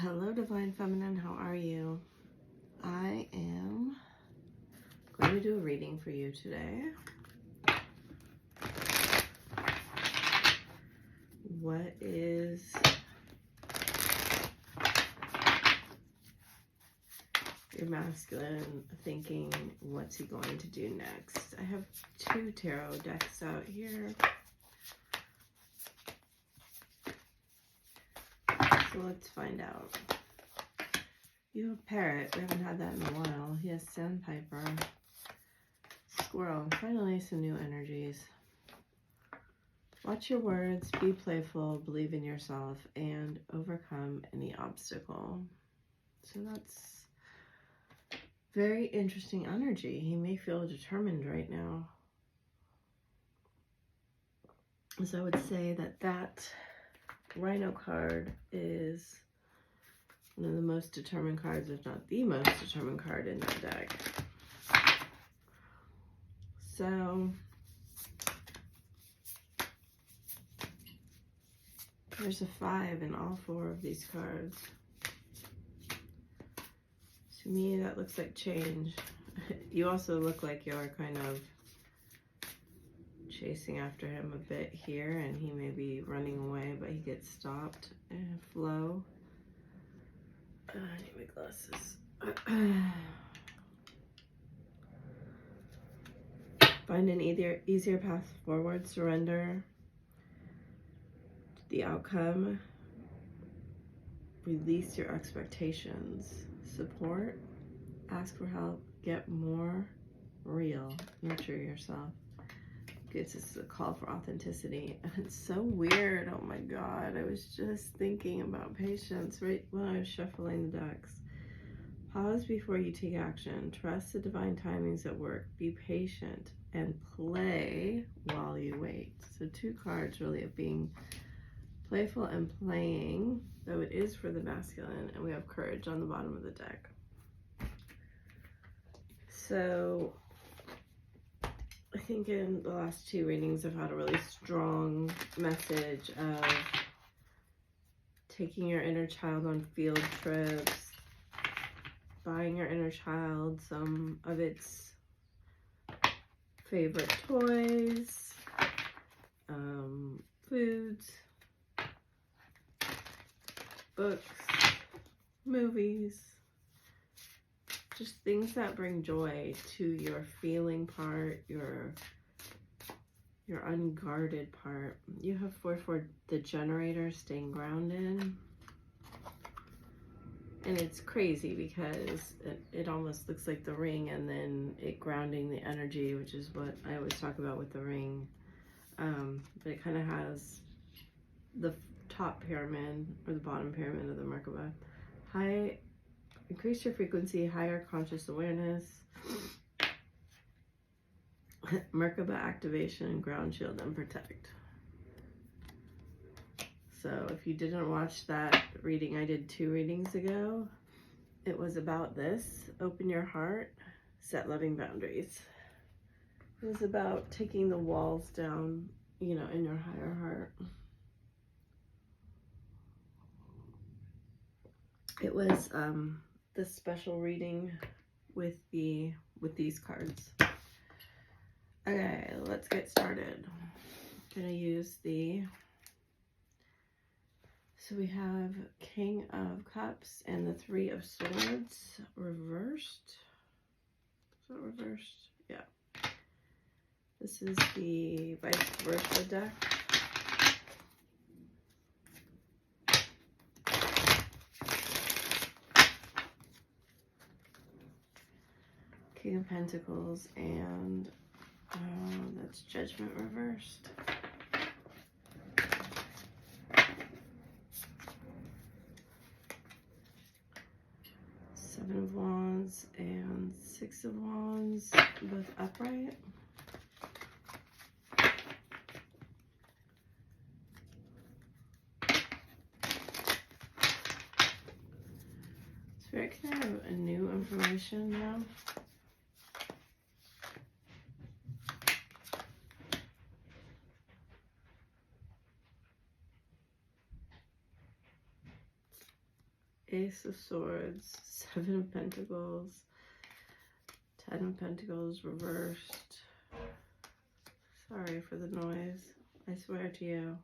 Hello, Divine Feminine. How are you? I am going to do a reading for you today. What is your masculine thinking? What's he going to do next? I have 2 tarot decks out here. So let's find out. You have Parrot. We haven't had that in a while. He has Sandpiper. Squirrel. Finally, some new energies. Watch your words. Be playful. Believe in yourself. And overcome any obstacle. So that's very interesting energy. He may feel determined right now. So I would say that Rhino card is one of the most determined cards, if not the most determined card in that deck. So there's a 5 in all 4 of these cards. To me, that looks like change. You also look like you're kind of chasing after him a bit here, and he may be running away, but he gets stopped. And flow. I need my glasses. Find an easier path forward. Surrender to the outcome. Release your expectations. Support. Ask for help. Get more real. Nurture yourself. This is a call for authenticity. It's so weird. Oh my God. I was just thinking about patience right when I was shuffling the decks. Pause before you take action. Trust the divine timings at work. Be patient and play while you wait. So 2 cards really of being playful and playing, though it is for the masculine, and we have courage on the bottom of the deck. So I think in the last 2 readings I've had a really strong message of taking your inner child on field trips, buying your inner child some of its favorite toys, foods, books, movies, just things that bring joy to your feeling part, your unguarded part. You have 4 for the generator, staying grounded. And it's crazy because it almost looks like the ring, and then it grounding the energy, which is what I always talk about with the ring. But it kind of has the top pyramid or the bottom pyramid of the Merkaba. Increase your frequency, higher conscious awareness, Merkaba activation, ground shield, and protect. So if you didn't watch that reading I did 2 readings ago, it was about this. Open your heart, set loving boundaries. It was about taking the walls down, you know, in your higher heart. It was the special reading with these cards. Okay, let's get started. I'm gonna use so we have King of Cups and the 3 of Swords reversed. Is that reversed? Yeah. This is the vice versa deck. King of Pentacles, and that's Judgment reversed. Seven of Wands and 6 of Wands, both upright. Spirit, can I have a new information now? Ace of Swords, Seven of Pentacles, Ten of Pentacles reversed. Sorry for the noise. I swear to you.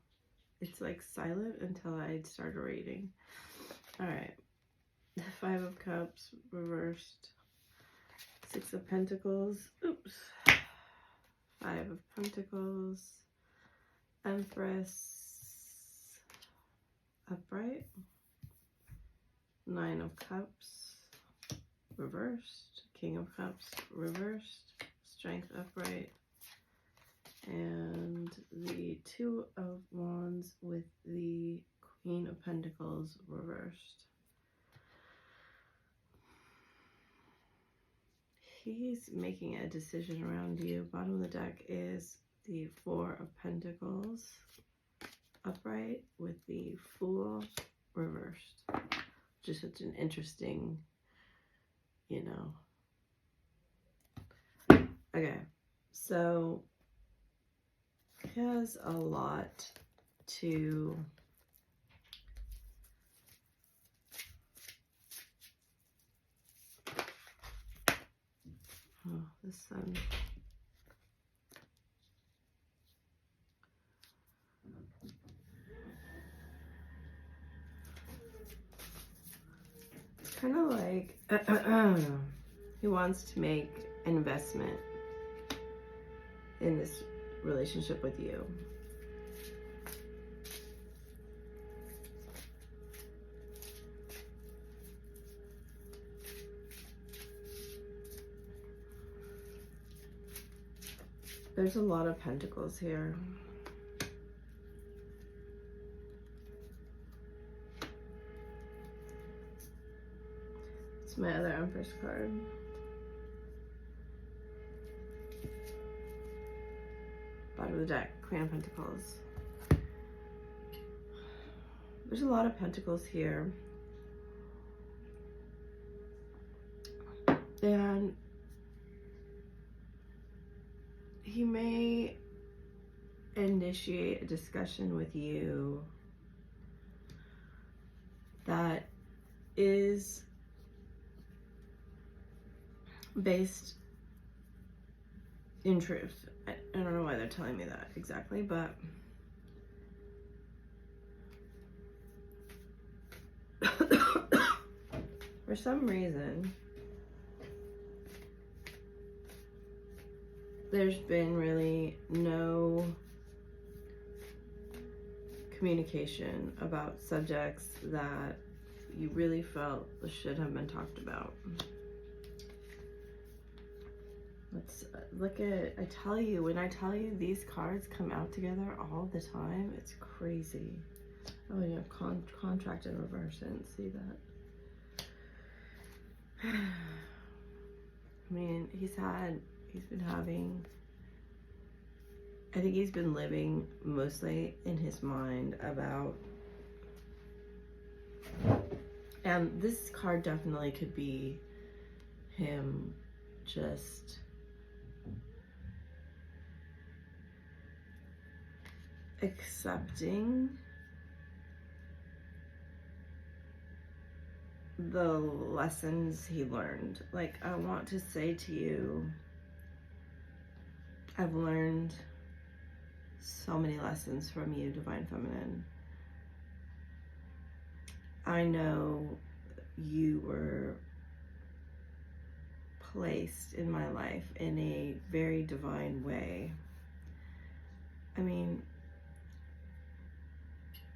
It's like silent until I started reading. Alright. Five of Cups reversed. Six of Pentacles. Oops. Five of Pentacles. Empress. Upright. Nine of Cups. Reversed. King of Cups. Reversed. Strength upright. And the Two of Wands with the Queen of Pentacles reversed. He's making a decision around you. Bottom of the deck is the Four of Pentacles upright with the Fool reversed. Just such an interesting, you know. Okay, so he has a lot to the sun. It's kind of like he wants to make an investment in this relationship with you. There's a lot of pentacles here. It's my other Empress card. Bottom of the deck, Queen of Pentacles. There's a lot of pentacles here. And he may initiate a discussion with you that is based in truth. I don't know why they're telling me that exactly, but for some reason, there's been really no communication about subjects that you really felt should have been talked about. Let's look at, I tell you, when I tell you these cards come out together all the time, it's crazy. Oh, you have contract in reverse. I didn't see that. I mean, he's been having, I think he's been living mostly in his mind about, and this card definitely could be him just accepting the lessons he learned. Like, I want to say to you, I've learned so many lessons from you, Divine Feminine. I know you were placed in my life in a very divine way. I mean,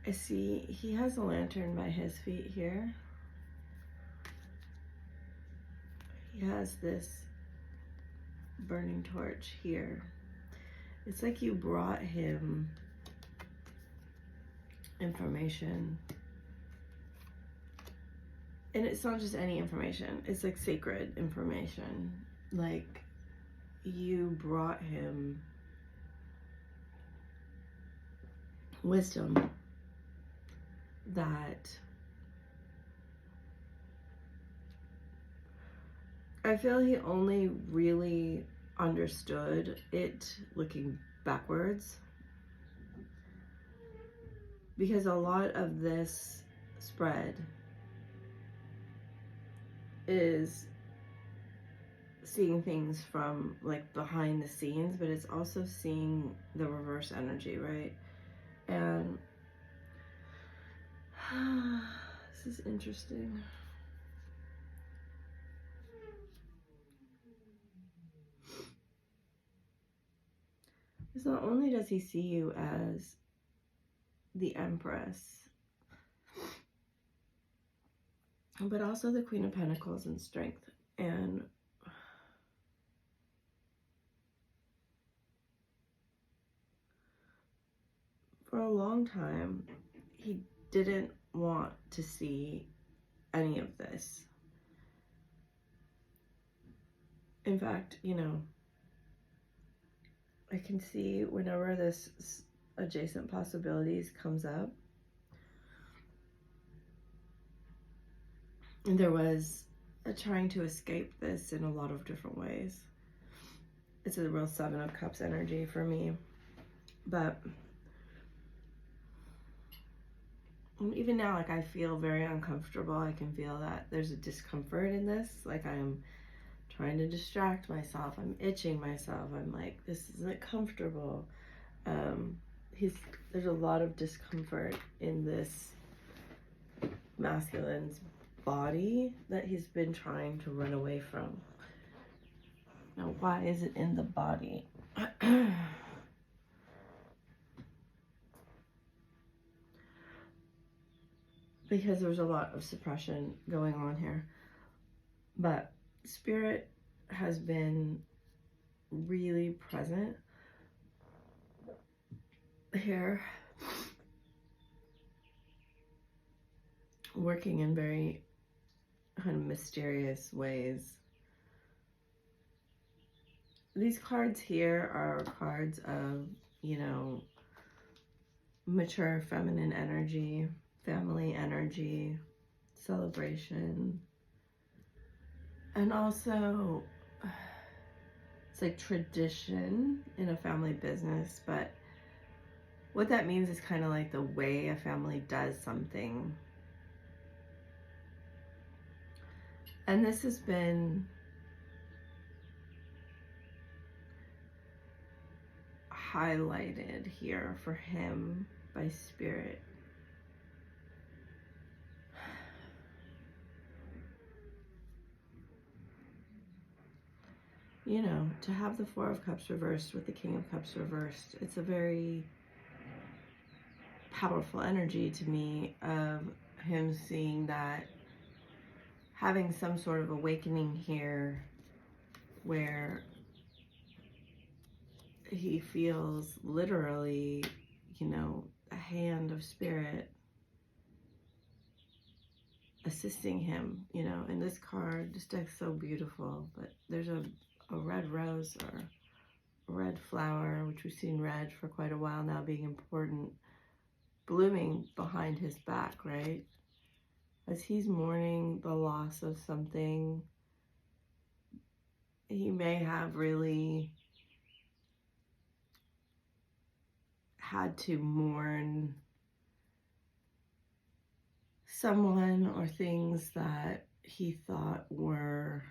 I see he has a lantern by his feet here. He has this burning torch here. It's like you brought him information. And it's not just any information. It's like sacred information. Like, you brought him wisdom that I feel he only really understood it looking backwards, because a lot of this spread is seeing things from like behind the scenes, but it's also seeing the reverse energy, right? And this is interesting. Because not only does he see you as the Empress, but also the Queen of Pentacles and strength. And for a long time, he didn't want to see any of this. In fact, you know, I can see whenever this adjacent possibilities comes up, there was a trying to escape this in a lot of different ways. It's a real 7 of Cups energy for me. But even now, like, I feel very uncomfortable. I can feel that there's a discomfort in this. Like, I'm trying to distract myself. I'm itching myself. I'm like, this isn't comfortable. There's a lot of discomfort in this masculine's body that he's been trying to run away from. Now, why is it in the body? Because there's a lot of suppression going on here. But Spirit has been really present here, working in very kind of mysterious ways. These cards here are cards of, you know, mature feminine energy, family energy, celebration, and also it's like tradition in a family business. But what that means is kind of like the way a family does something. And this has been highlighted here for him by Spirit. You know, to have the 4 of Cups reversed with the King of Cups reversed, it's a very powerful energy to me of him seeing that, having some sort of awakening here where he feels literally, you know, a hand of Spirit assisting him, you know. And this card, this deck's so beautiful, but there's a red rose or a red flower, which we've seen red for quite a while now being important, blooming behind his back, right? As he's mourning the loss of something, he may have really had to mourn someone or things that he thought were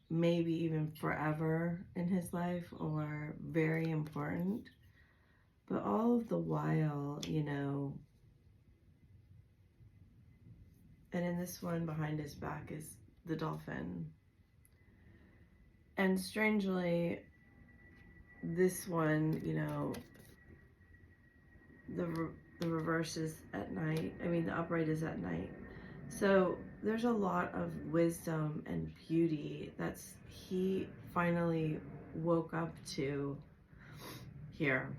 maybe even forever in his life or very important. But all of the while, you know, and in this one behind his back is the dolphin. And strangely, this one, you know, the reverse is at night. I mean, the upright is at night. So there's a lot of wisdom and beauty that's he finally woke up to here.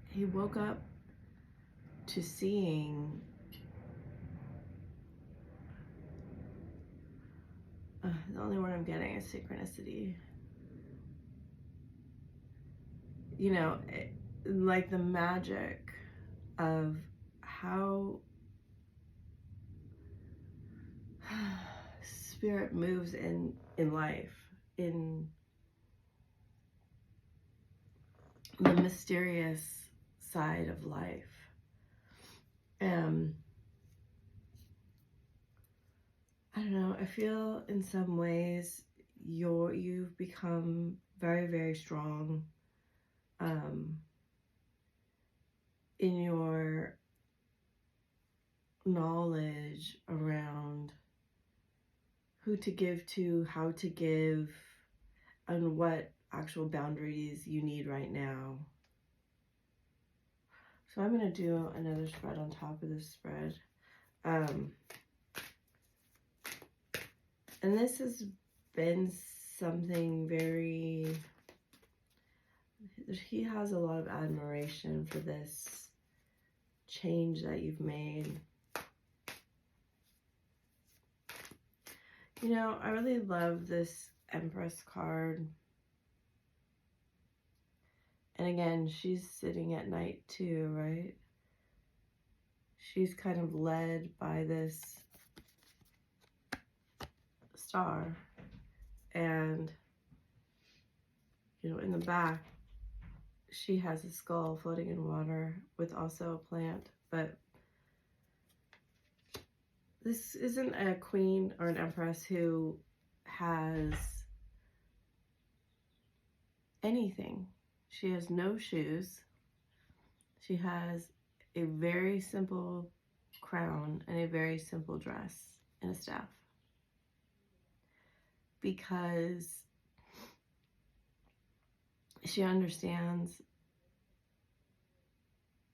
He woke up to seeing the only word I'm getting is synchronicity. You know, like the magic of how Spirit moves in life, in the mysterious side of life. I don't know, I feel in some ways you've become very, very strong in your knowledge around who to give to, how to give, and what actual boundaries you need right now. So I'm going to do another spread on top of this spread. And this has been something very, he has a lot of admiration for this change that you've made. You know, I really love this Empress card. And again, she's sitting at night too, right? She's kind of led by this star. And, you know, in the back, she has a skull floating in water with also a plant. But this isn't a queen or an empress who has anything. She has no shoes. She has a very simple crown and a very simple dress and a staff. Because she understands,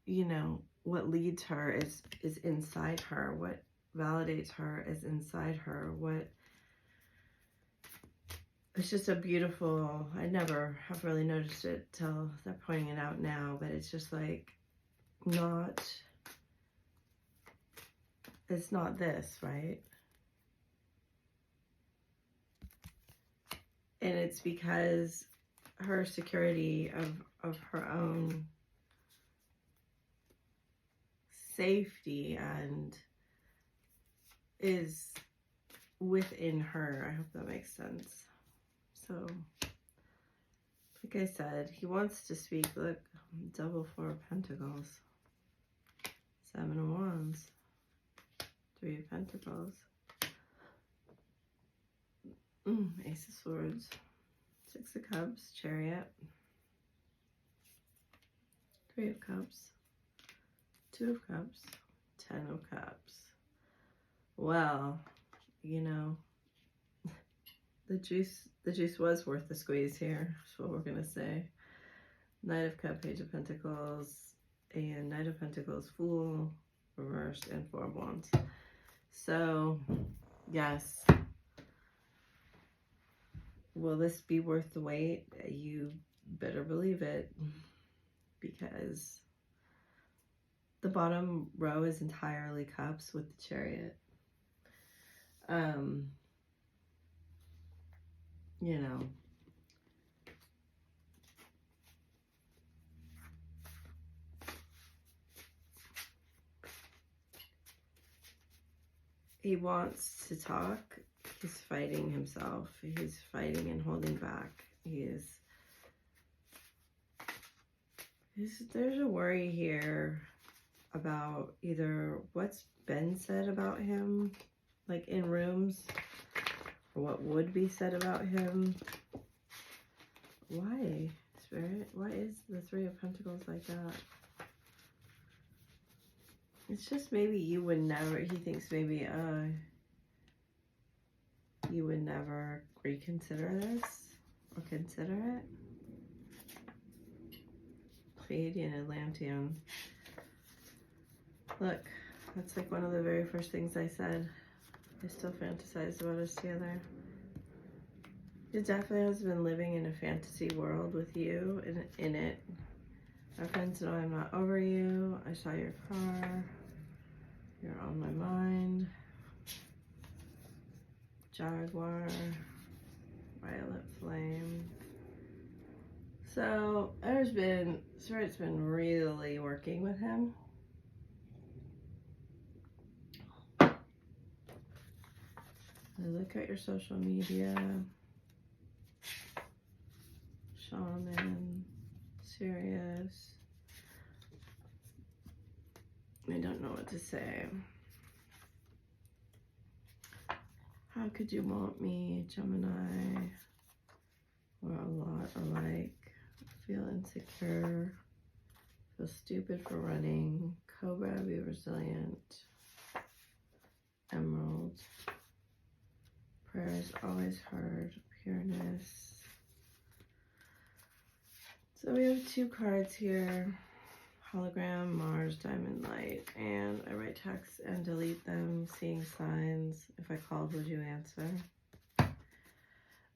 you know, what leads her is inside her. What validates her is inside her. It's just a beautiful, I never have really noticed it till they're pointing it out now, but it's just like it's not this, right? And it's because her security of her own safety and is within her. I hope that makes sense. So, like I said, he wants to speak. Look, double 4 of Pentacles, 7 of Wands, 3 of Pentacles, Ace of Swords, 6 of Cups, Chariot, 3 of Cups, 2 of Cups, 10 of Cups. Well, you know, the juice was worth the squeeze here. That's what we're gonna say. Knight of Cups, Page of Pentacles, and Knight of Pentacles, Fool, reversed, and 4 of Wands. So, yes. Will this be worth the wait? You better believe it, because the bottom row is entirely cups with the Chariot. You know, he wants to talk. He's fighting himself. He's fighting and holding back. There's a worry here about either what's been said about him, like in rooms, or what would be said about him. Why, Spirit? Why is the 3 of Pentacles like that? It's just maybe you would never, he thinks maybe, you would never reconsider this or consider it. Pleiadian, Atlantean. Look, that's like one of the very first things I said. I still fantasize about us together. He definitely has been living in a fantasy world with you in it. My friends know I'm not over you. I saw your car. You're on my mind. Jaguar. Violet flame. So Spirit's been really working with him. Look at your social media. Shaman, serious. I don't know what to say. How could you want me, Gemini? We're a lot alike. Feel insecure. Feel stupid for running. Cobra, be resilient. Emerald. Prayer is always heard. Pureness. So we have 2 cards here. Hologram, Mars, Diamond Light. And I write texts and delete them. Seeing signs. If I called, would you answer?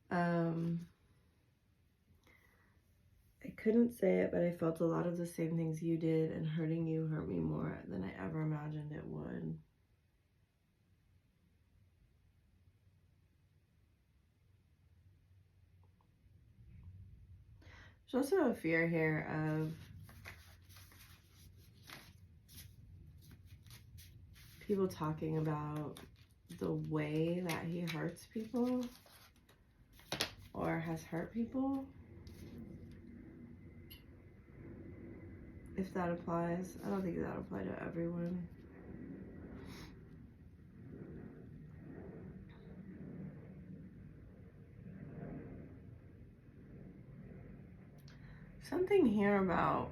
I couldn't say it, but I felt a lot of the same things you did, and hurting you hurt me more than I ever imagined it would. There's also a fear here of people talking about the way that he hurts people or has hurt people. If that applies. I don't think that'll apply to everyone. Something here about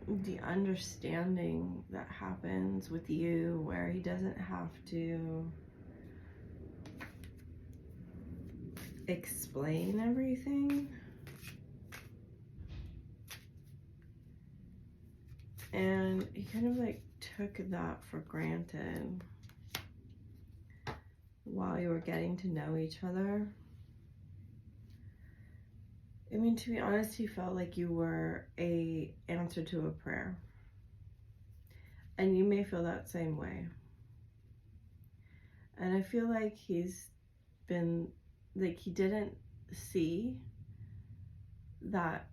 the understanding that happens with you where he doesn't have to explain everything. And he kind of like took that for granted while you were getting to know each other. I mean, to be honest, he felt like you were an answer to a prayer. And you may feel that same way. And I feel like he's been, like, he didn't see that.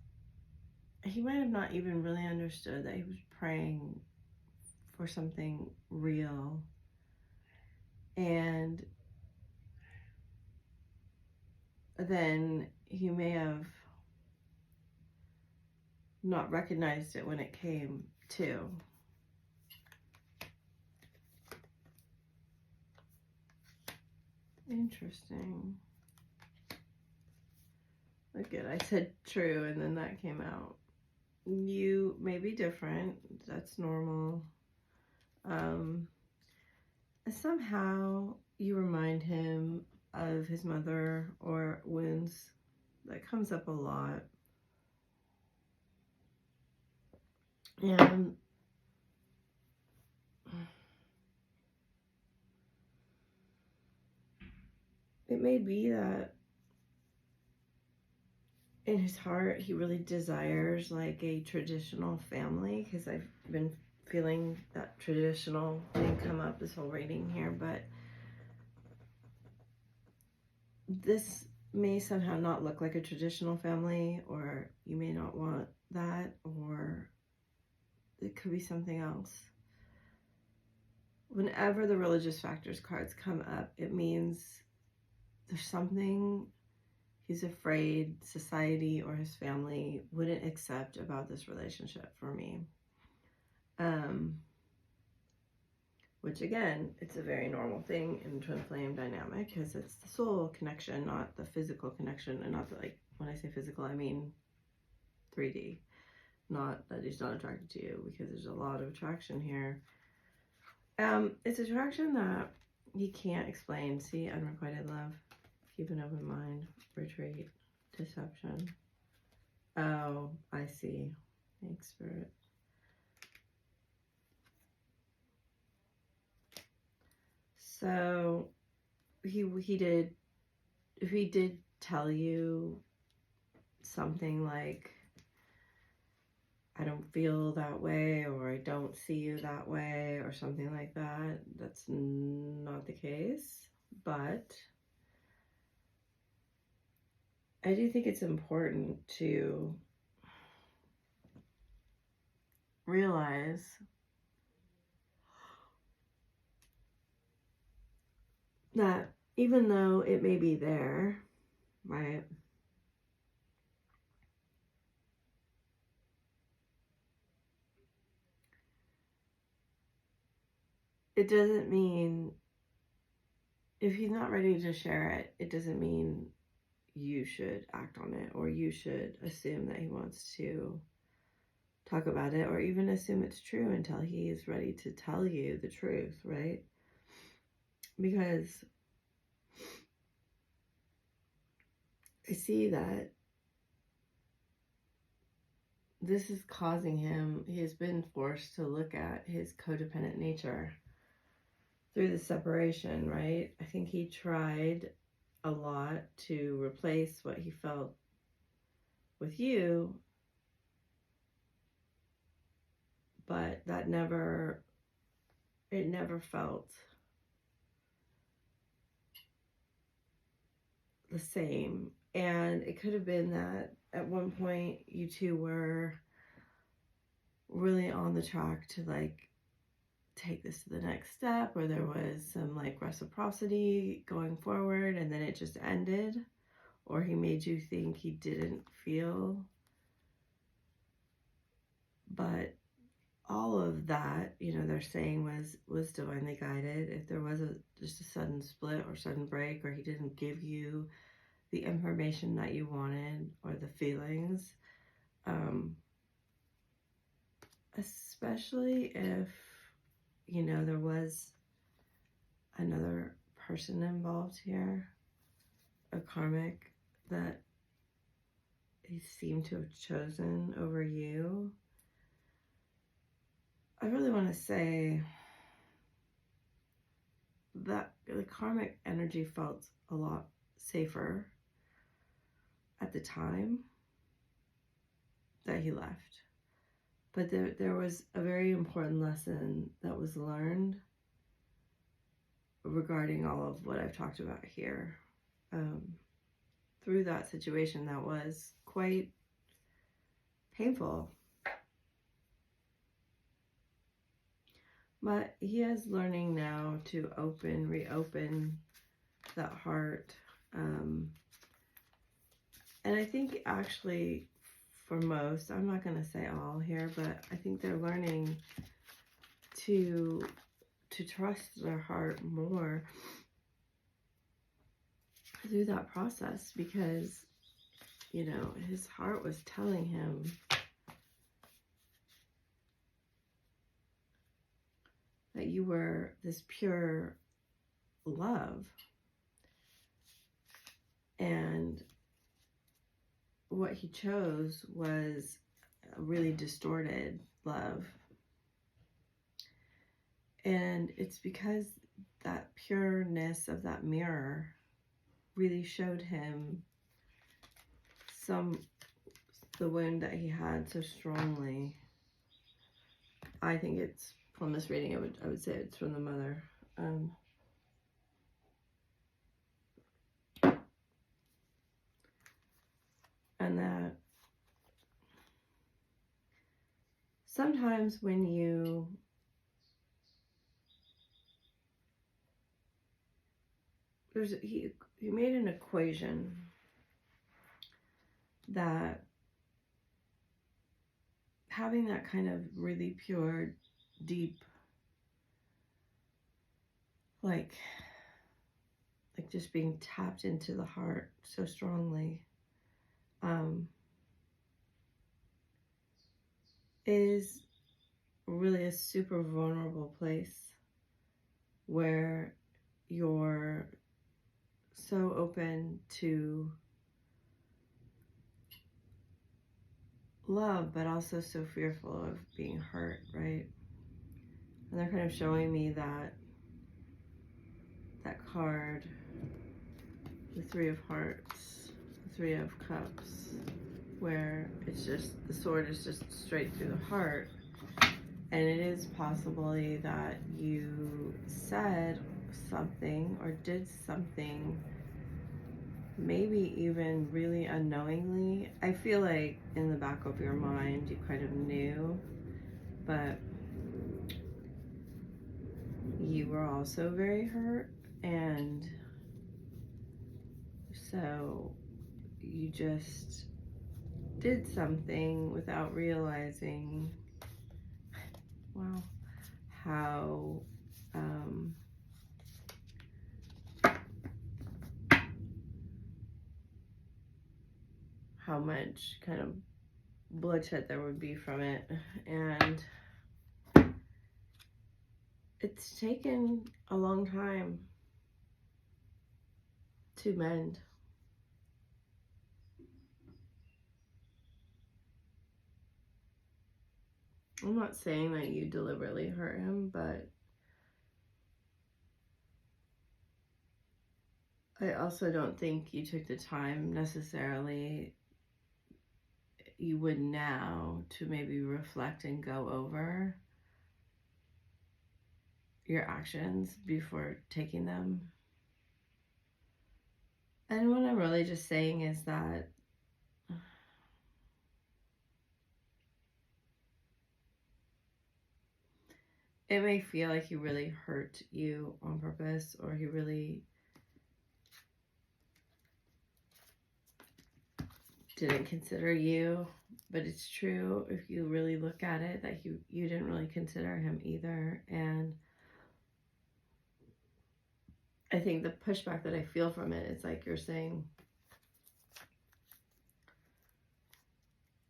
He might have not even really understood that he was praying for something real. And then he may have not recognized it when it came to. Interesting. Look at, I said true and then that came out. You may be different. That's normal. Somehow you remind him of his mother or wounds. That comes up a lot. And it may be that in his heart he really desires like a traditional family, because I've been feeling that traditional thing come up this whole reading here, but this may somehow not look like a traditional family, or you may not want that, or it could be something else. Whenever the religious factors cards come up, it means there's something he's afraid society or his family wouldn't accept about this relationship for me. Which again, it's a very normal thing in twin flame dynamic, because it's the soul connection, not the physical connection. And not that, like, when I say physical, I mean 3D. Not that he's not attracted to you, because there's a lot of attraction here. It's attraction that he can't explain. See, unrequited love, keep an open mind, retreat, deception. Oh, I see. Thanks, Spirit. So he did, if he did tell you something like, I don't feel that way, or I don't see you that way, or something like that, that's not the case. But I do think it's important to realize that even though it may be there, right, it doesn't mean if he's not ready to share it, it doesn't mean you should act on it, or you should assume that he wants to talk about it, or even assume it's true until he is ready to tell you the truth, right? Because I see that this is causing him, he has been forced to look at his codependent nature through the separation, right? I think he tried a lot to replace what he felt with you, but it never felt the same. And it could have been that at one point you two were really on the track to like take this to the next step, or there was some like reciprocity going forward, and then it just ended, or he made you think he didn't feel. But all of that, you know, they're saying was divinely guided. If there was just a sudden split or sudden break, or he didn't give you the information that you wanted or the feelings, especially if, you know, there was another person involved here, a karmic that he seemed to have chosen over you. I really want to say that the karmic energy felt a lot safer at the time that he left. But there was a very important lesson that was learned regarding all of what I've talked about here. Through that situation that was quite painful. But he is learning now to reopen that heart. And I think actually for most, I'm not going to say all here, but I think they're learning to trust their heart more through that process, because, you know, his heart was telling him that you were this pure love. And what he chose was a really distorted love. And it's because that pureness of that mirror really showed him the wound that he had so strongly. I think it's from this reading, I would say it's from the mother. And that sometimes when he made an equation that having that kind of really pure, deep, like just being tapped into the heart so strongly, is really a super vulnerable place where you're so open to love, but also so fearful of being hurt, right? And they're kind of showing me that card, the Three of Hearts, the Three of Cups, where it's just, the sword is just straight through the heart. And it is possibly that you said something or did something, maybe even really unknowingly. I feel like in the back of your mind you kind of knew, but you were also very hurt, and so you just did something without realizing, wow, how how much kind of bloodshed there would be from it. And it's taken a long time to mend. I'm not saying that you deliberately hurt him, but I also don't think you took the time necessarily you would now to maybe reflect and go over your actions before taking them. And what I'm really just saying is that it may feel like he really hurt you on purpose, or he really didn't consider you, but it's true if you really look at it that you didn't really consider him either. And I think the pushback that I feel from it is like you're saying,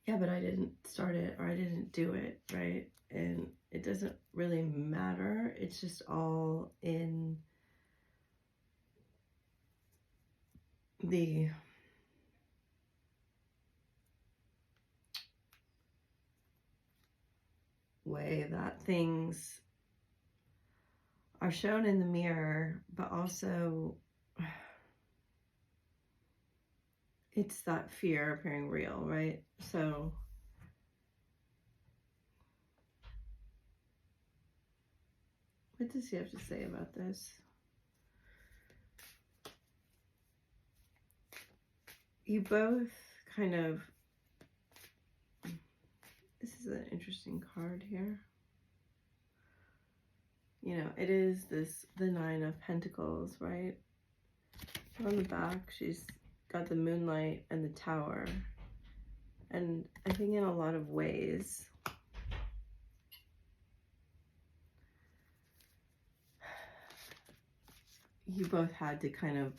yeah, but I didn't start it, or I didn't do it, right? And it doesn't really matter. It's just all in the way that things are shown in the mirror, but also it's that fear appearing real, right? So what does he have to say about this? You both kind of, this is an interesting card here. You know, it is the Nine of Pentacles, right? On the back, she's got the moonlight and the tower. And I think in a lot of ways, you both had to kind of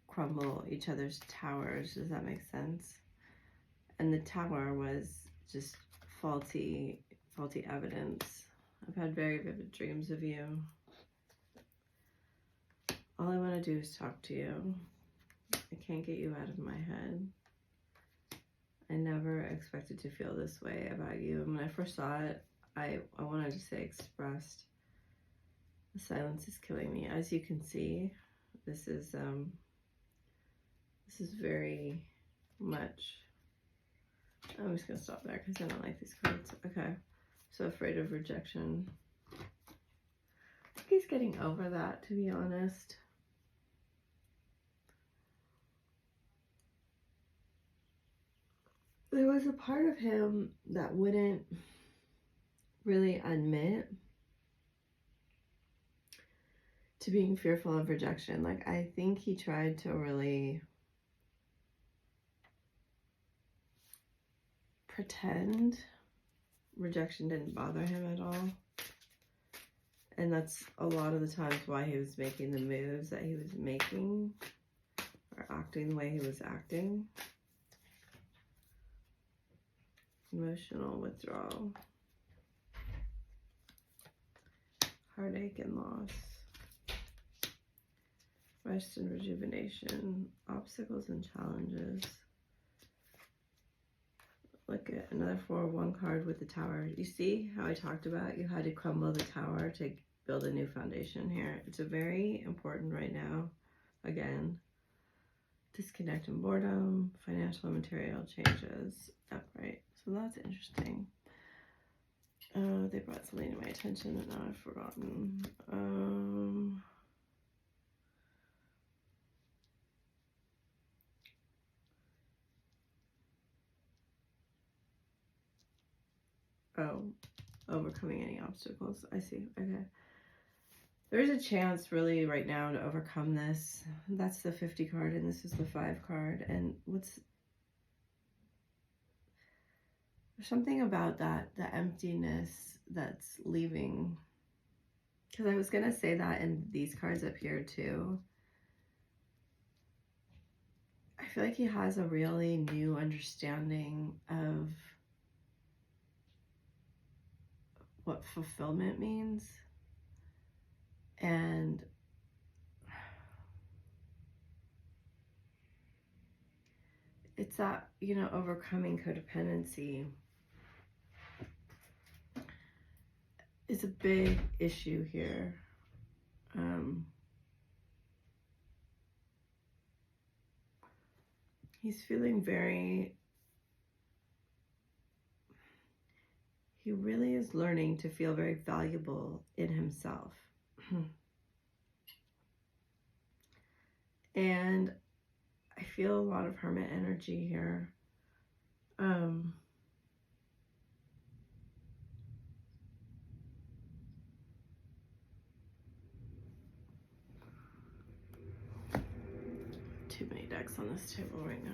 crumble each other's towers. Does that make sense? And the tower was just faulty evidence. I've had very vivid dreams of you. All I want to do is talk to you. I can't get you out of my head. I never expected to feel this way about you. And when I first saw it, I wanted to say expressed. The silence is killing me. As you can see, this is very much, I'm just gonna stop there because I don't like these cards. Okay, so afraid of rejection. I think he's getting over that, to be honest. There was a part of him that wouldn't really admit to being fearful of rejection. Like, I think he tried to really pretend rejection didn't bother him at all. And that's a lot of the times why he was making the moves that he was making, or acting the way he was acting. Emotional withdrawal. Heartache and loss. Rest and rejuvenation. Obstacles and challenges. Look at another 4-1 card with the tower. You see how I talked about you had to crumble the tower to build a new foundation here. It's a very important right now. Again, disconnect and boredom, financial and material changes, upright. So that's interesting. They brought something to my attention that now I've forgotten. Oh, overcoming any obstacles. I see. Okay. There is a chance really right now to overcome this. That's the 50 card and this is the 5 card. And there's something about that, the emptiness that's leaving. Because I was going to say that in these cards up here too. I feel like he has a really new understanding of what fulfillment means. And it's that, you know, overcoming codependency is a big issue here. He's feeling he really is learning to feel very valuable in himself. And I feel a lot of hermit energy here. Too many decks on this table right now.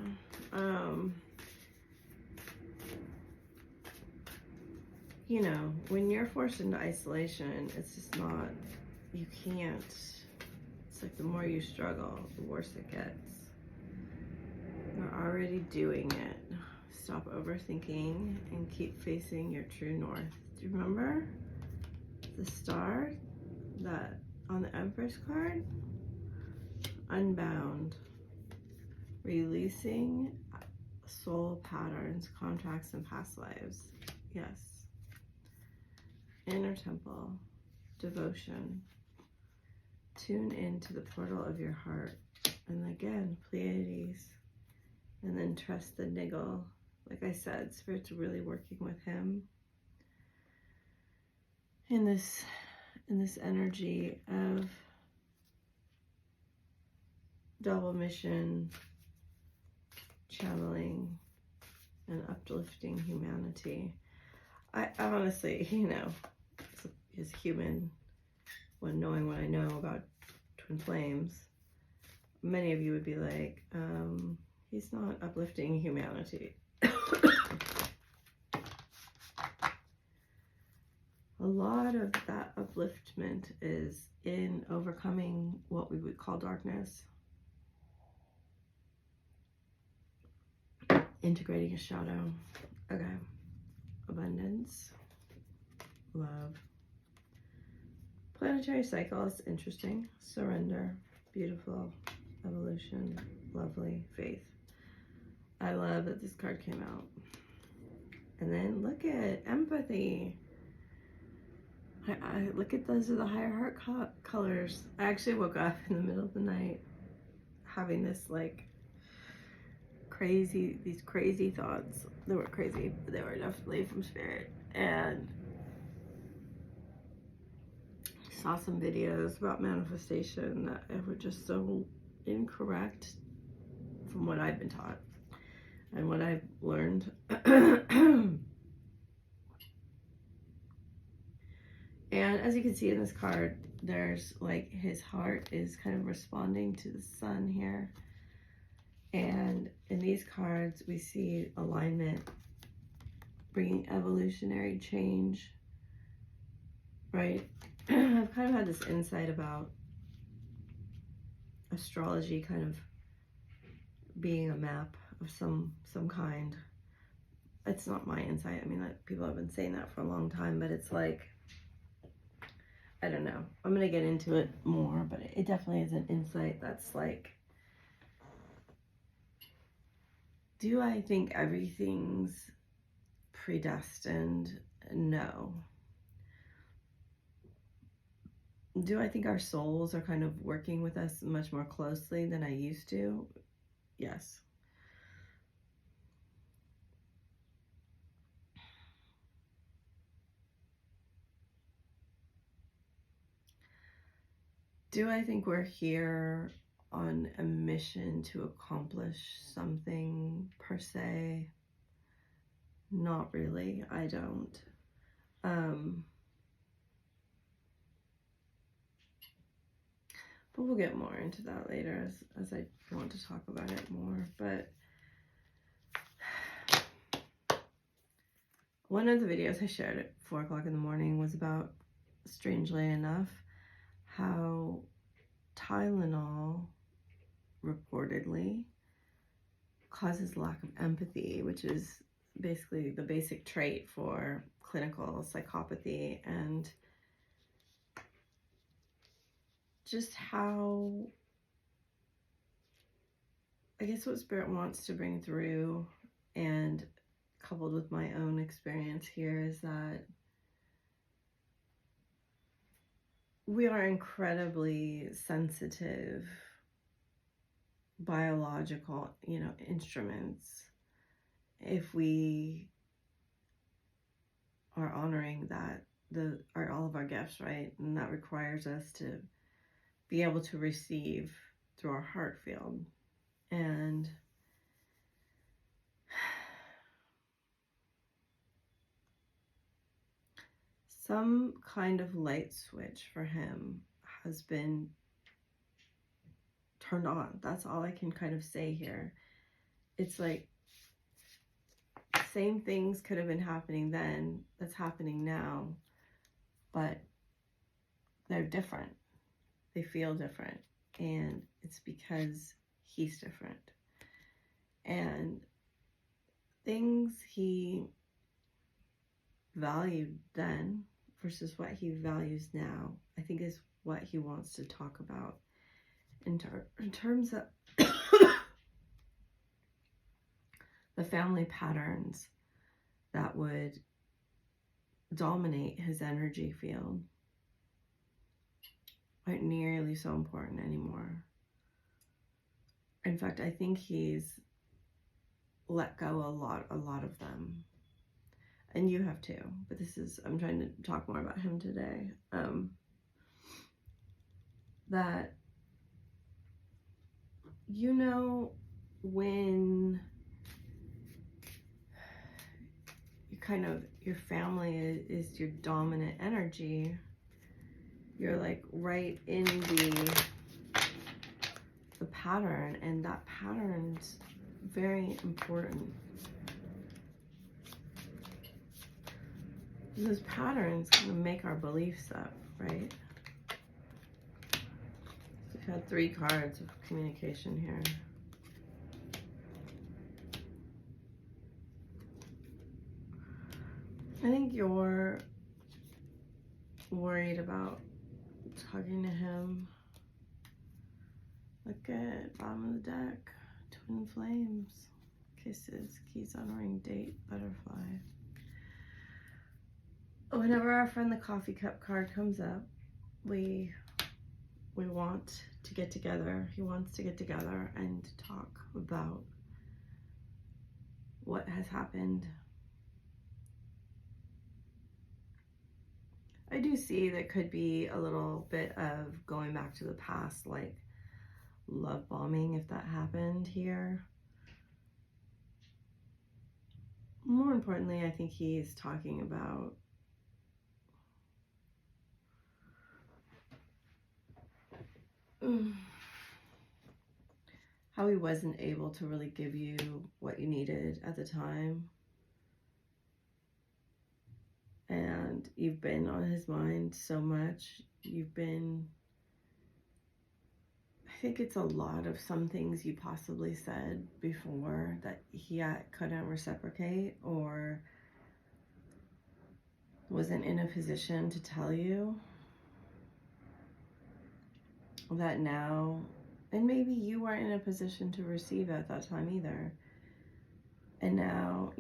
You know, when you're forced into isolation, it's just not, you can't. It's like the more you struggle, the worse it gets. You're already doing it. Stop overthinking and keep facing your true north. Do you remember the star that on the Empress card? Unbound. Releasing soul patterns, contracts, and past lives. Yes. Inner temple. Devotion. Tune into the portal of your heart. And again, Pleiades. And then trust the niggle. Like I said, Spirit's really working with him in this energy of double mission, channeling, and uplifting humanity. I honestly, you know, as human, when knowing what I know about twin flames, many of you would be like, he's not uplifting humanity. A lot of that upliftment is in overcoming what we would call darkness. Integrating a shadow. Okay. Abundance. Love. Planetary cycles, interesting. Surrender. Beautiful. Evolution. Lovely. Faith. I love that this card came out. And then look at empathy. I look at those are the higher heart colors. I actually woke up in the middle of the night having this like these crazy thoughts. They were crazy, but they were definitely from spirit. And saw some videos about manifestation that were just so incorrect from what I've been taught and what I've learned. And as you can see in this card, there's like his heart is kind of responding to the sun here. And in these cards, we see alignment, bringing evolutionary change, right? I've kind of had this insight about astrology kind of being a map of some kind. It's not my insight. I mean, like, people have been saying that for a long time, but it's like, I don't know. I'm going to get into it more, but it definitely is an insight that's like, do I think everything's predestined? No. Do I think our souls are kind of working with us much more closely than I used to? Yes. Do I think we're here on a mission to accomplish something per se? Not really. I don't. But we'll get more into that later as I want to talk about it more. But one of the videos I shared at 4 o'clock in the morning was about, strangely enough, how Tylenol reportedly causes lack of empathy, which is basically the basic trait for clinical psychopathy, and just how, I guess what Spirit wants to bring through, and coupled with my own experience here, is that we are incredibly sensitive biological, instruments if we are honoring that all of our gifts, right? And that requires us to be able to receive through our heart field. And some kind of light switch for him has been turned on. That's all I can kind of say here. It's like same things could have been happening then that's happening now, but they're different. They feel different, and it's because he's different. And things he valued then versus what he values now, I think is what he wants to talk about in terms of the family patterns that would dominate his energy field aren't nearly so important anymore. In fact, I think he's let go a lot of them. And you have too, but I'm trying to talk more about him today. That, when your family is your dominant energy, you're like right in the pattern, and that pattern's very important. Those patterns kind of make our beliefs up, right? So we've had 3 cards of communication here. I think you're worried about talking to him. Look at bottom of the deck. Twin flames. Kisses. Keys, honoring, date, butterfly. Whenever our friend the coffee cup card comes up, we want to get together. He wants to get together and talk about what has happened. I do see there could be a little bit of going back to the past, like love bombing, if that happened here. More importantly, I think he's talking about how he wasn't able to really give you what you needed at the time. And you've been on his mind so much. I think it's a lot of some things you possibly said before that he couldn't reciprocate or wasn't in a position to tell you. That now, and maybe you weren't in a position to receive at that time either. And now,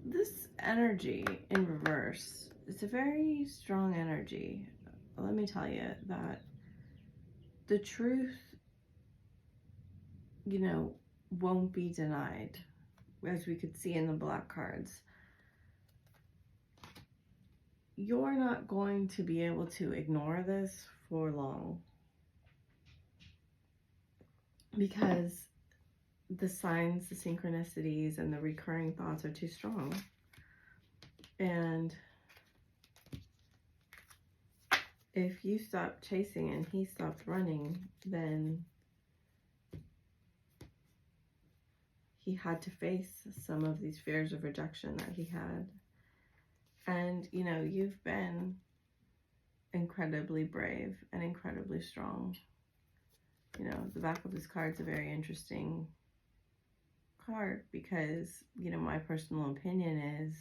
this energy in reverse, it's a very strong energy. Let me tell you that the truth, won't be denied, as we could see in the black cards. You're not going to be able to ignore this for long, because the signs, the synchronicities, and the recurring thoughts are too strong. And if you stop chasing and he stopped running, then he had to face some of these fears of rejection that he had. And, you've been incredibly brave and incredibly strong. You know, the back of this card is a very interesting card because, you know, my personal opinion is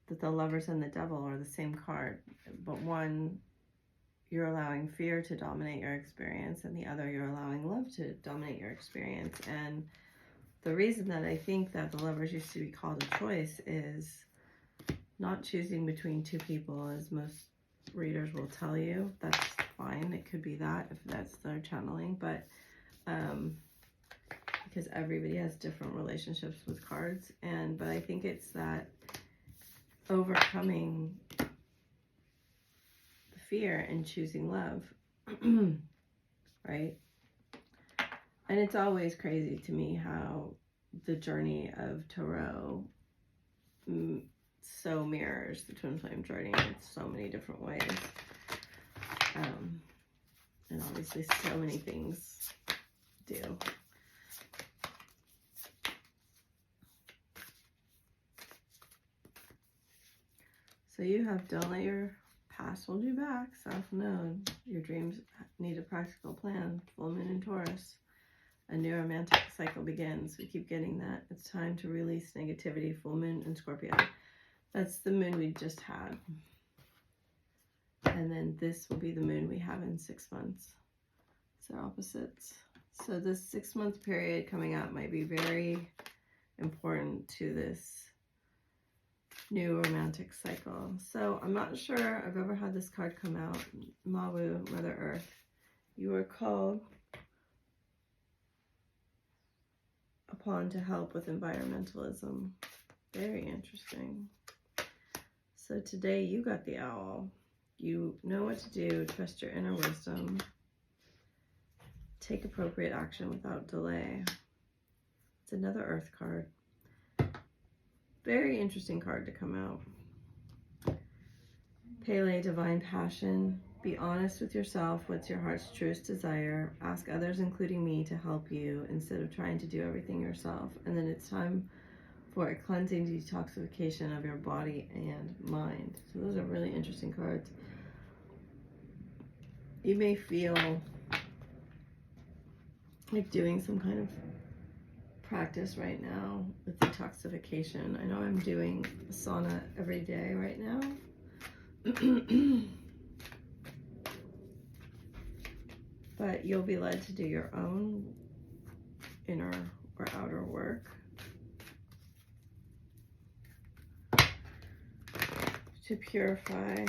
that the Lovers and the Devil are the same card, but one, you're allowing fear to dominate your experience, and the other, you're allowing love to dominate your experience. And the reason that I think that the Lovers used to be called a choice is not choosing between two people, as most readers will tell you. That's fine. It could be that if that's their channeling, but because everybody has different relationships with cards, but I think it's that overcoming the fear and choosing love, right? And it's always crazy to me how the journey of Tarot so mirrors the twin flame journey in so many different ways. And obviously so many things do. So you have don't let your past hold you back, self-known. Your dreams need a practical plan. Full moon in Taurus. A new romantic cycle begins. We keep getting that. It's time to release negativity. Full moon in Scorpio. That's the moon we just had. And then this will be the moon we have in 6 months. So opposites. So this 6-month period coming up might be very important to this new romantic cycle. So I'm not sure I've ever had this card come out. Mawu, Mother Earth. You are called upon to help with environmentalism. Very interesting. So today you got the owl. You know what to do. Trust your inner wisdom. Take appropriate action without delay. It's another Earth card. Very interesting card to come out. Pele, divine passion. Be honest with yourself. What's your heart's truest desire? Ask others, including me, to help you instead of trying to do everything yourself. And then it's time for a cleansing detoxification of your body and mind. So those are really interesting cards. You may feel like doing some kind of practice right now with detoxification. I know I'm doing a sauna every day right now. But you'll be led to do your own inner or outer work to purify.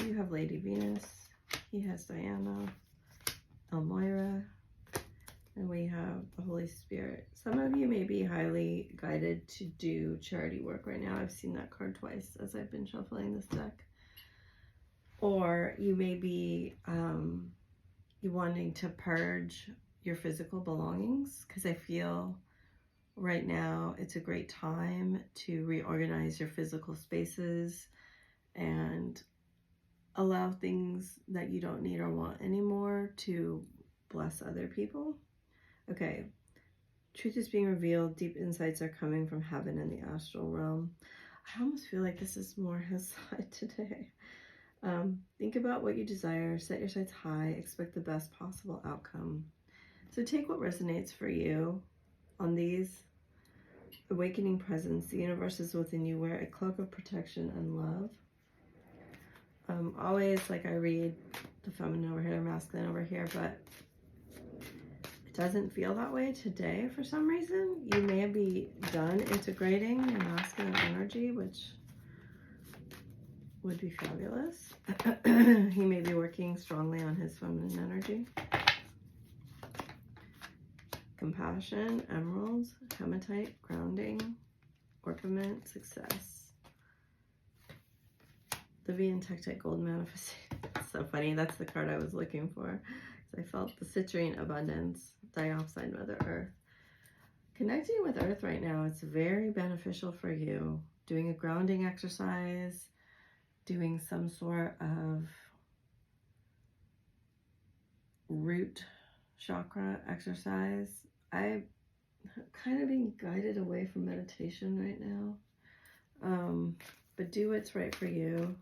You have Lady Venus, he has Diana, Elmira, and we have the Holy Spirit. Some of you may be highly guided to do charity work right now. I've seen that card twice as I've been shuffling this deck. Or you may be you wanting to purge your physical belongings, because I feel right now it's a great time to reorganize your physical spaces and allow things that you don't need or want anymore to bless other people. Okay, truth is being revealed. Deep insights are coming from heaven and the astral realm. I almost feel like this is more his side today. Think about what you desire. Set your sights high. Expect the best possible outcome. So take what resonates for you on these. Awakening presence. The universe is within you. Wear a cloak of protection and love. Always, like, I read the feminine over here, masculine over here, but it doesn't feel that way today for some reason. You may be done integrating your masculine energy, which would be fabulous. He may be working strongly on his feminine energy. Compassion, emeralds, hematite, grounding, orpiment, success. Livy and Tektite gold manifestation. So funny. That's the card I was looking for. I felt the citrine abundance. Diopside, Mother Earth. Connecting with Earth right now, it's very beneficial for you. Doing a grounding exercise, doing some sort of root chakra exercise. I'm kind of being guided away from meditation right now. But do what's right for you.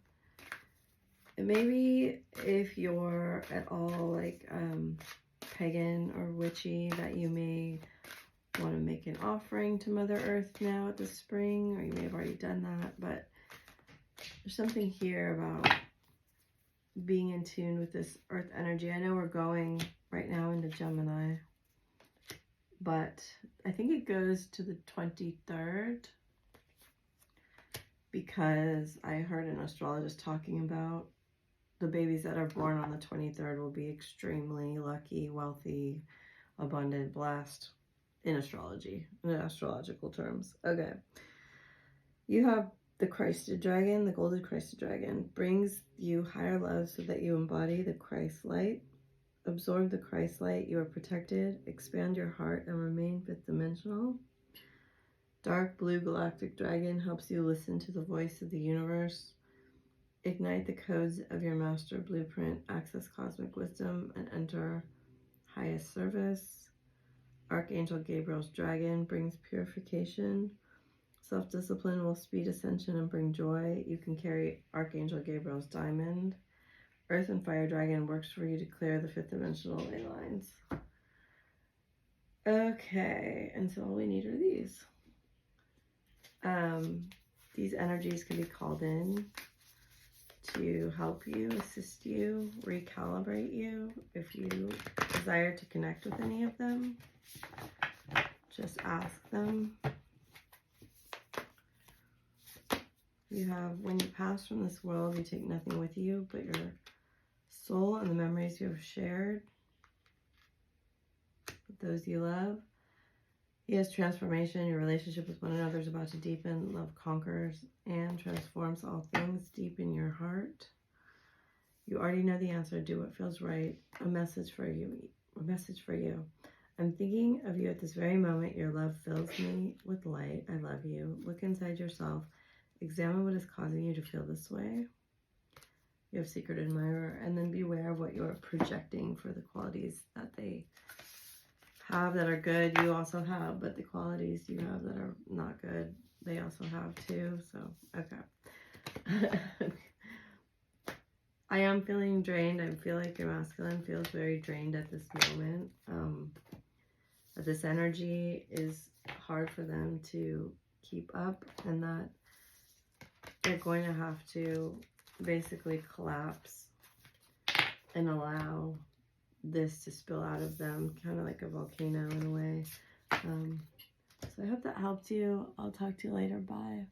And maybe if you're at all like pagan or witchy, that you may want to make an offering to Mother Earth now at the spring, or you may have already done that, but there's something here about being in tune with this earth energy. I know we're going right now into Gemini, but I think it goes to the 23rd, because I heard an astrologist talking about the babies that are born on the 23rd will be extremely lucky, wealthy, abundant, blessed in astrology, in astrological terms. Okay. You have the Christed dragon, the golden Christed dragon, brings you higher love so that you embody the Christ light. Absorb the Christ light, you are protected. Expand your heart and remain fifth dimensional. Dark blue galactic dragon helps you listen to the voice of the universe. Ignite the codes of your master blueprint, access cosmic wisdom, and enter highest service. Archangel Gabriel's dragon brings purification. Self-discipline will speed ascension and bring joy. You can carry Archangel Gabriel's diamond. Earth and Fire Dragon works for you to clear the fifth dimensional ley lines. Okay, and so all we need are these. These energies can be called in to help you, assist you, recalibrate you. If you desire to connect with any of them, just ask them. You have, when you pass from this world, you take nothing with you but your soul and the memories you have shared with those you love. Yes, transformation. Your relationship with one another is about to deepen. Love conquers and transforms all things deep in your heart. You already know the answer. Do what feels right. A message for you. A message for you. I'm thinking of you at this very moment. Your love fills me with light. I love you. Look inside yourself. Examine what is causing you to feel this way. You have secret admirer. And then beware of what you're projecting for the qualities that they have that are good, you also have, but the qualities you have that are not good, they also have too. So, okay. I am feeling drained. I feel like your masculine feels very drained at this moment. That this energy is hard for them to keep up, and that they're going to have to basically collapse and allow this to spill out of them, kind of like a volcano in a way. So I hope that helped you. I'll talk to you later. Bye.